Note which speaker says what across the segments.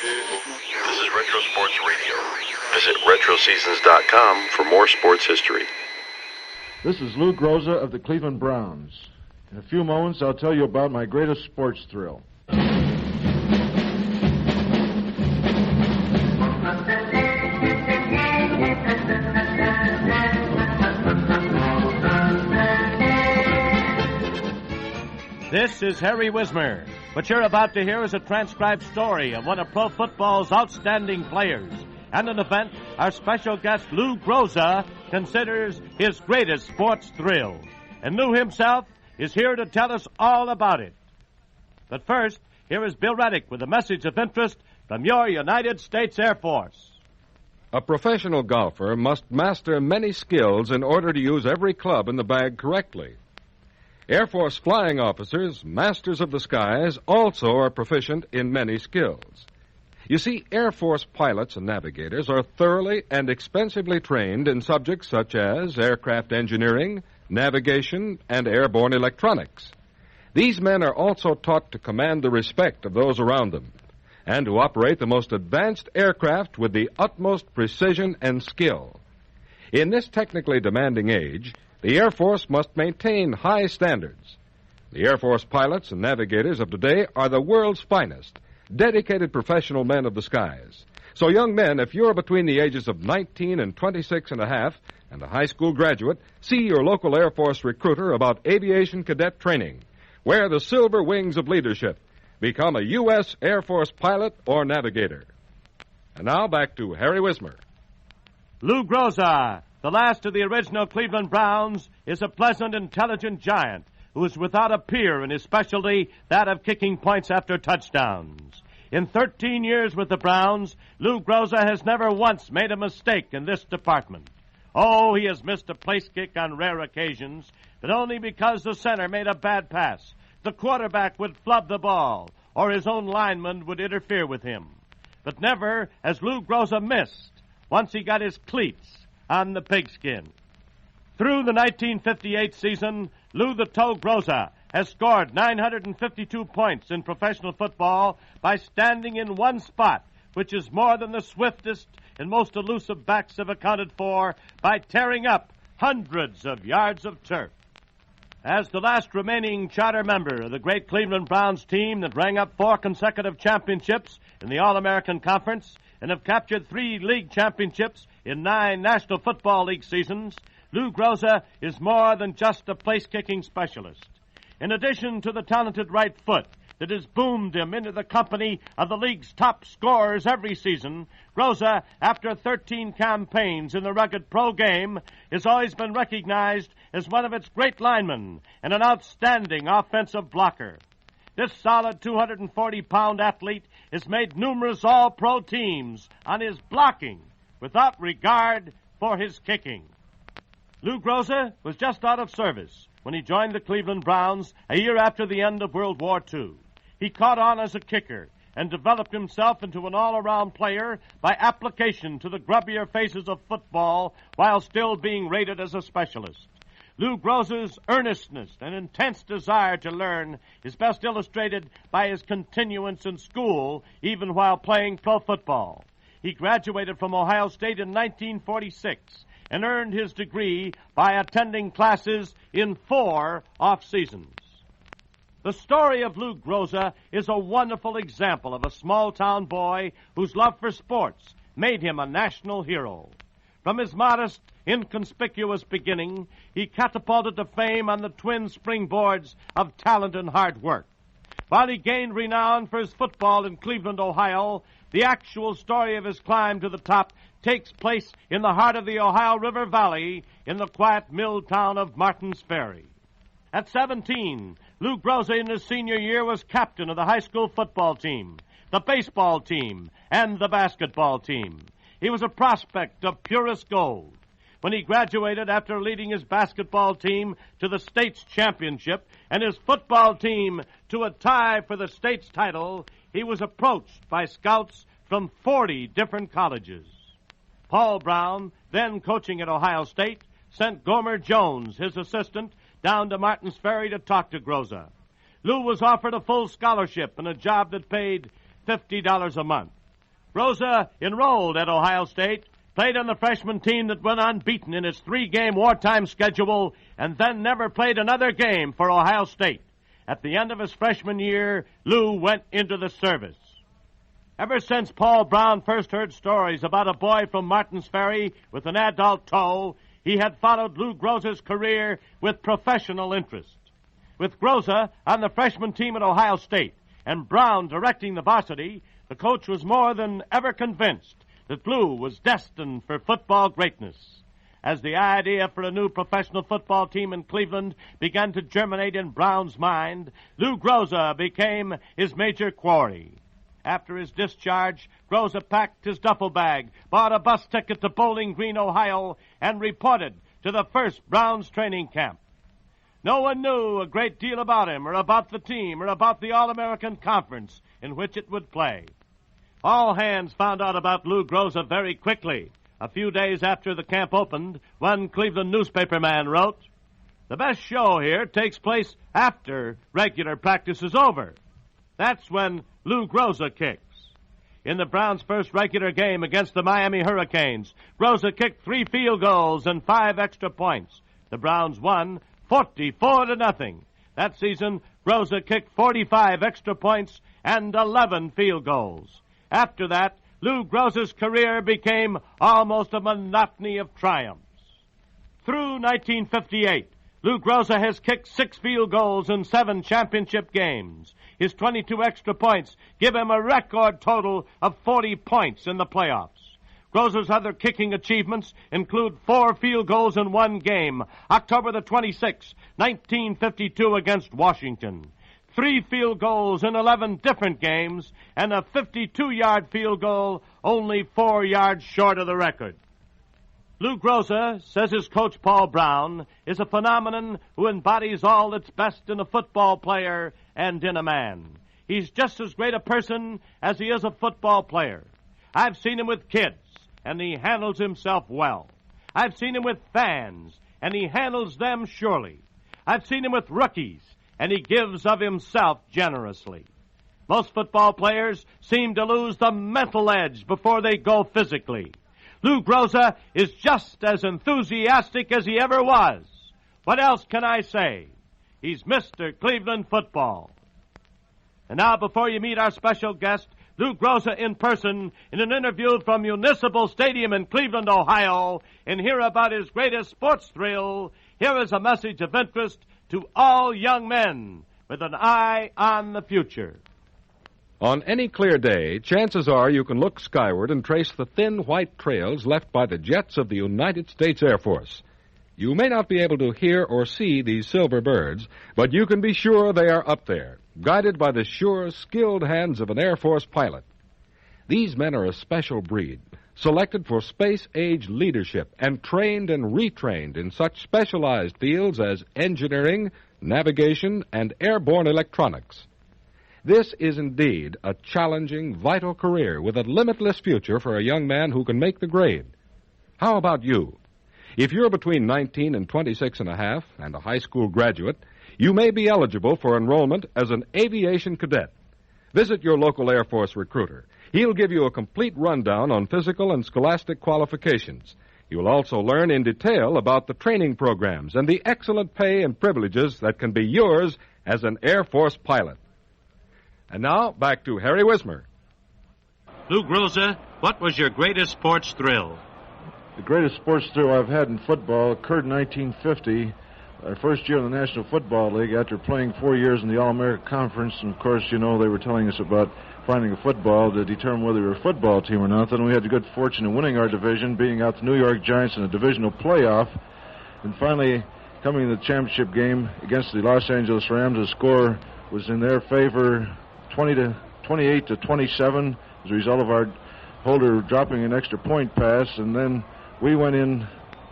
Speaker 1: This is Retro Sports Radio. Visit RetroSeasons.com for more sports history.
Speaker 2: This is Lou Groza of the Cleveland Browns. In a few moments, I'll tell you about my greatest sports thrill.
Speaker 3: This is Harry Wismer. What you're about to hear is a transcribed story of one of pro football's outstanding players, and an event our special guest Lou Groza considers his greatest sports thrill. And Lou himself is here to tell us all about it. But first, here is Bill Reddick with a message of interest from your United States Air Force.
Speaker 4: A professional golfer must master many skills in order to use every club in the bag correctly. Air Force flying officers, masters of the skies, also are proficient in many skills. You see, Air Force pilots and navigators are thoroughly and expensively trained in subjects such as aircraft engineering, navigation, and airborne electronics. These men are also taught to command the respect of those around them and to operate the most advanced aircraft with the utmost precision and skill. In this technically demanding age, the Air Force must maintain high standards. The Air Force pilots and navigators of today are the world's finest, dedicated professional men of the skies. So, young men, if you're between the ages of 19 and 26 and a half and a high school graduate, see your local Air Force recruiter about aviation cadet training. Wear the silver wings of leadership. Become a U.S. Air Force pilot or navigator. And now back to Harry Wismer.
Speaker 3: Lou Groza, the last of the original Cleveland Browns, is a pleasant, intelligent giant who is without a peer in his specialty, that of kicking points after touchdowns. In 13 years with the Browns, Lou Groza has never once made a mistake in this department. Oh, he has missed a place kick on rare occasions, but only because the center made a bad pass, the quarterback would flub the ball, or his own lineman would interfere with him. But never has Lou Groza missed once he got his cleats on the pigskin. Through the 1958 season, Lou the Toe Groza has scored 952 points in professional football by standing in one spot, which is more than the swiftest and most elusive backs have accounted for by tearing up hundreds of yards of turf. As the last remaining charter member of the great Cleveland Browns team that rang up 4 consecutive championships in the All-American Conference and have captured 3 league championships in 9 National Football League seasons, Lou Groza is more than just a place-kicking specialist. In addition to the talented right foot that has boomed him into the company of the league's top scorers every season, Groza, after 13 campaigns in the rugged pro game, has always been recognized as one of its great linemen and an outstanding offensive blocker. This solid 240-pound athlete has made numerous all-pro teams on his blocking without regard for his kicking. Lou Groza was just out of service when he joined the Cleveland Browns a year after the end of World War II. He caught on as a kicker and developed himself into an all-around player by application to the grubbier phases of football while still being rated as a specialist. Lou Groza's earnestness and intense desire to learn is best illustrated by his continuance in school even while playing pro football. He graduated from Ohio State in 1946 and earned his degree by attending classes in 4 off-seasons. The story of Lou Groza is a wonderful example of a small-town boy whose love for sports made him a national hero. From his modest, inconspicuous beginning, he catapulted to fame on the twin springboards of talent and hard work. While he gained renown for his football in Cleveland, Ohio, the actual story of his climb to the top takes place in the heart of the Ohio River Valley in the quiet mill town of Martins Ferry. At 17, Lou Groza in his senior year was captain of the high school football team, the baseball team, and the basketball team. He was a prospect of purest gold. When he graduated after leading his basketball team to the state's championship and his football team to a tie for the state's title, he was approached by scouts from 40 different colleges. Paul Brown, then coaching at Ohio State, sent Gomer Jones, his assistant, down to Martins Ferry to talk to Groza. Lou was offered a full scholarship and a job that paid $50 a month. Groza enrolled at Ohio State, played on the freshman team that went unbeaten in its 3-game wartime schedule, and then never played another game for Ohio State. At the end of his freshman year, Lou went into the service. Ever since Paul Brown first heard stories about a boy from Martins Ferry with an adult toe, he had followed Lou Groza's career with professional interest. With Groza on the freshman team at Ohio State and Brown directing the varsity, the coach was more than ever convinced that Lou was destined for football greatness. As the idea for a new professional football team in Cleveland began to germinate in Brown's mind, Lou Groza became his major quarry. After his discharge, Groza packed his duffel bag, bought a bus ticket to Bowling Green, Ohio, and reported to the first Browns training camp. No one knew a great deal about him or about the team or about the All-American Conference in which it would play. All hands found out about Lou Groza very quickly. A few days after the camp opened, one Cleveland newspaper man wrote, "The best show here takes place after regular practice is over. That's when Lou Groza kicks." In the Browns' first regular game against the Miami Hurricanes, Groza kicked 3 field goals and 5 extra points. The Browns won 44-0. That season, Groza kicked 45 extra points and 11 field goals. After that, Lou Groza's career became almost a monotony of triumphs. Through 1958, Lou Groza has kicked 6 field goals in 7 championship games. His 22 extra points give him a record total of 40 points in the playoffs. Groza's other kicking achievements include 4 field goals in 1 game, October the 26th, 1952 against Washington. 3 field goals in 11 different games, and a 52-yard field goal only 4 yards short of the record. Lou Groza, says his coach Paul Brown, is a phenomenon who embodies all that's best in a football player and in a man. He's just as great a person as he is a football player. I've seen him with kids, and he handles himself well. I've seen him with fans, and he handles them surely. I've seen him with rookies, and he gives of himself generously. Most football players seem to lose the mental edge before they go physically. Lou Groza is just as enthusiastic as he ever was. What else can I say? He's Mr. Cleveland Football. And now, before you meet our special guest, Lou Groza in person, in an interview from Municipal Stadium in Cleveland, Ohio, and hear about his greatest sports thrill, here is a message of interest to all young men with an eye on the future.
Speaker 4: On any clear day, chances are you can look skyward and trace the thin white trails left by the jets of the United States Air Force. You may not be able to hear or see these silver birds, but you can be sure they are up there, guided by the sure, skilled hands of an Air Force pilot. These men are a special breed, selected for space-age leadership and trained and retrained in such specialized fields as engineering, navigation, and airborne electronics. This is indeed a challenging, vital career with a limitless future for a young man who can make the grade. How about you? If you're between 19 and 26 and a half and a high school graduate, you may be eligible for enrollment as an aviation cadet. Visit your local Air Force recruiter. He'll give you a complete rundown on physical and scholastic qualifications. You'll also learn in detail about the training programs and the excellent pay and privileges that can be yours as an Air Force pilot. And now, back to Harry Wismer.
Speaker 3: Lou Groza, what was your greatest sports thrill?
Speaker 2: The greatest sports thrill I've had in football occurred in 1950, our first year in the National Football League, after playing 4 years in the All-American Conference. And, of course, you know, they were telling us about finding a football to determine whether we were a football team or not. Then we had the good fortune of winning our division, beating out the New York Giants in a divisional playoff. And finally, coming to the championship game against the Los Angeles Rams, the score was in their favor, 28 to 27, as a result of our holder dropping an extra point pass. And then we went in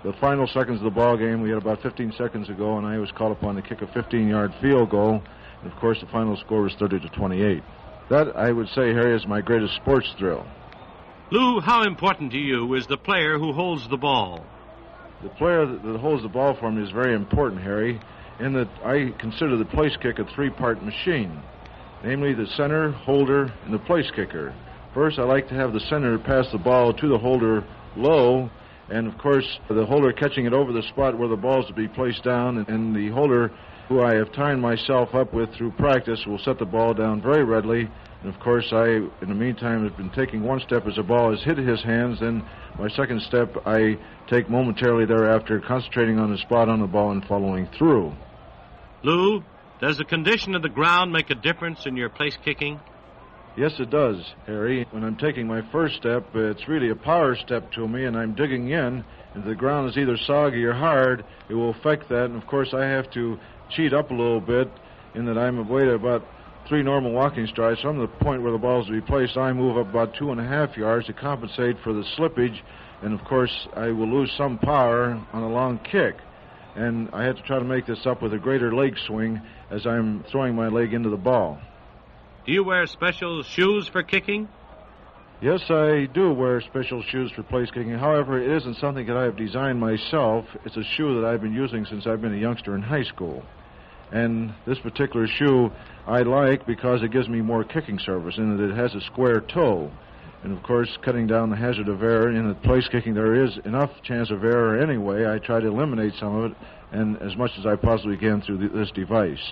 Speaker 2: the final seconds of the ball game. We had about 15 seconds to go, and I was called upon to kick a 15-yard field goal. And, of course, the final score was 30 to 28. That, I would say, Harry, is my greatest sports thrill.
Speaker 3: Lou, how important to you is the player who holds the ball?
Speaker 2: The player that holds the ball for me is very important, Harry, in that I consider the place kick a 3-part machine, namely the center, holder, and the place kicker. First, I like to have the center pass the ball to the holder low, and of course, the holder catching it over the spot where the ball is to be placed down, and the holder, who I have timed myself up with through practice, will set the ball down very readily. And of course, I, in the meantime, have been taking one step as the ball has hit his hands. Then my second step, I take momentarily thereafter, concentrating on the spot on the ball and following through.
Speaker 3: Lou, does the condition of the ground make a difference in your place kicking?
Speaker 2: Yes, it does, Harry. When I'm taking my first step, it's really a power step to me, and I'm digging in. If the ground is either soggy or hard, it will affect that. And, of course, I have to cheat up a little bit in that I'm away about 3 normal walking strides. From the point where the ball is to be placed, I move up about 2.5 yards to compensate for the slippage. And, of course, I will lose some power on a long kick. And I have to try to make this up with a greater leg swing as I'm throwing my leg into the ball.
Speaker 3: Do you wear special shoes for kicking?
Speaker 2: Yes, I do wear special shoes for place kicking. However, it isn't something that I have designed myself. It's a shoe that I've been using since I've been a youngster in high school. And this particular shoe I like because it gives me more kicking service in that it has a square toe. And, of course, cutting down the hazard of error. In the place kicking, there is enough chance of error anyway. I try to eliminate some of it, and as much as I possibly can through this device.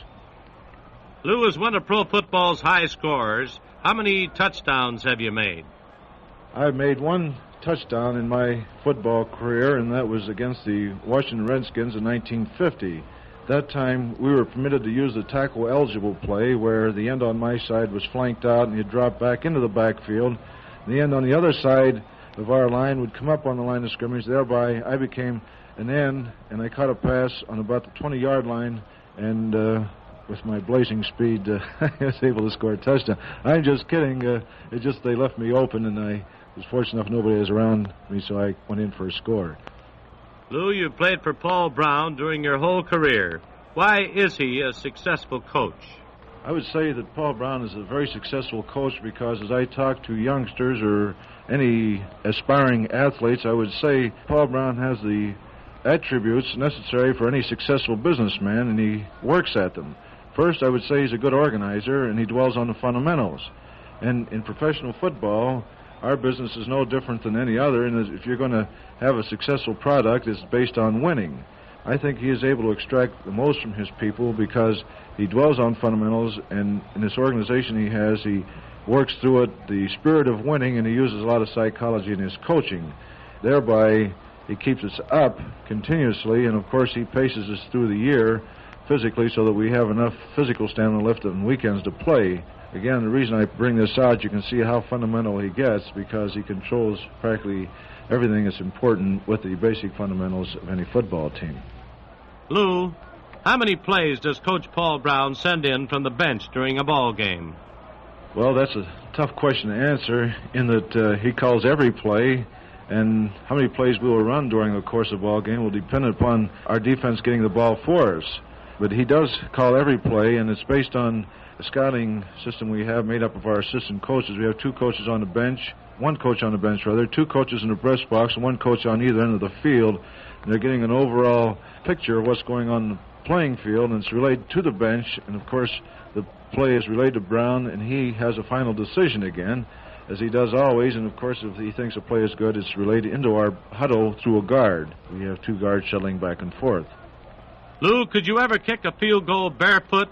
Speaker 3: Lou is one of pro football's high scorers. How many touchdowns have you made?
Speaker 2: I've made 1 touchdown in my football career, and that was against the Washington Redskins in 1950. That time, we were permitted to use the tackle-eligible play, where the end on my side was flanked out, and he'd drop back into the backfield. The end on the other side of our line would come up on the line of scrimmage. Thereby, I became an end, and I caught a pass on about the 20-yard line, and with my blazing speed, I was able to score a touchdown. I'm just kidding. It's just they left me open, and I was fortunate enough nobody was around me, so I went in for a score.
Speaker 3: Lou, you played for Paul Brown during your whole career. Why is he a successful coach?
Speaker 2: I would say that Paul Brown is a very successful coach because as I talk to youngsters or any aspiring athletes, I would say Paul Brown has the attributes necessary for any successful businessman, and he works at them. First, I would say he's a good organizer, and he dwells on the fundamentals. And in professional football, our business is no different than any other, and if you're going to have a successful product, it's based on winning. I think he is able to extract the most from his people because he dwells on fundamentals, and in this organization he works through it, the spirit of winning, and he uses a lot of psychology in his coaching. Thereby, he keeps us up continuously, and of course he paces us through the year physically so that we have enough physical stamina left on weekends to play. Again, the reason I bring this out, you can see how fundamental he gets because he controls practically everything that's important with the basic fundamentals of any football team.
Speaker 3: Lou, how many plays does Coach Paul Brown send in from the bench during a ball game?
Speaker 2: Well, that's a tough question to answer in that he calls every play, and how many plays we will run during the course of a ball game will depend upon our defense getting the ball for us. But he does call every play, and it's based on the scouting system we have made up of our assistant coaches. We have 2 coaches on the bench, 1 coach on the bench, rather, 2 coaches in the press box, and 1 coach on either end of the field. And they're getting an overall picture of what's going on in the playing field, and it's related to the bench. And, of course, the play is related to Brown, and he has a final decision again, as he does always. And, of course, if he thinks a play is good, it's related into our huddle through a guard. We have 2 guards shuttling back and forth.
Speaker 3: Lou, could you ever kick a field goal barefoot?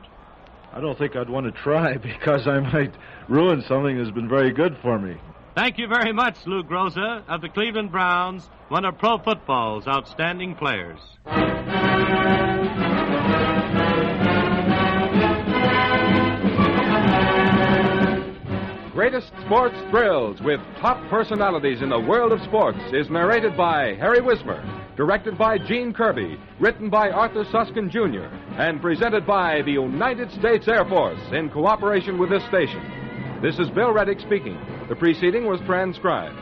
Speaker 2: I don't think I'd want to try because I might ruin something that's been very good for me.
Speaker 3: Thank you very much, Lou Groza of the Cleveland Browns, one of pro football's outstanding players.
Speaker 4: Greatest Sports Thrills with top personalities in the world of sports is narrated by Harry Wismer, directed by Gene Kirby, written by Arthur Suskin Jr., and presented by the United States Air Force in cooperation with this station. This is Bill Reddick speaking. The preceding was transcribed.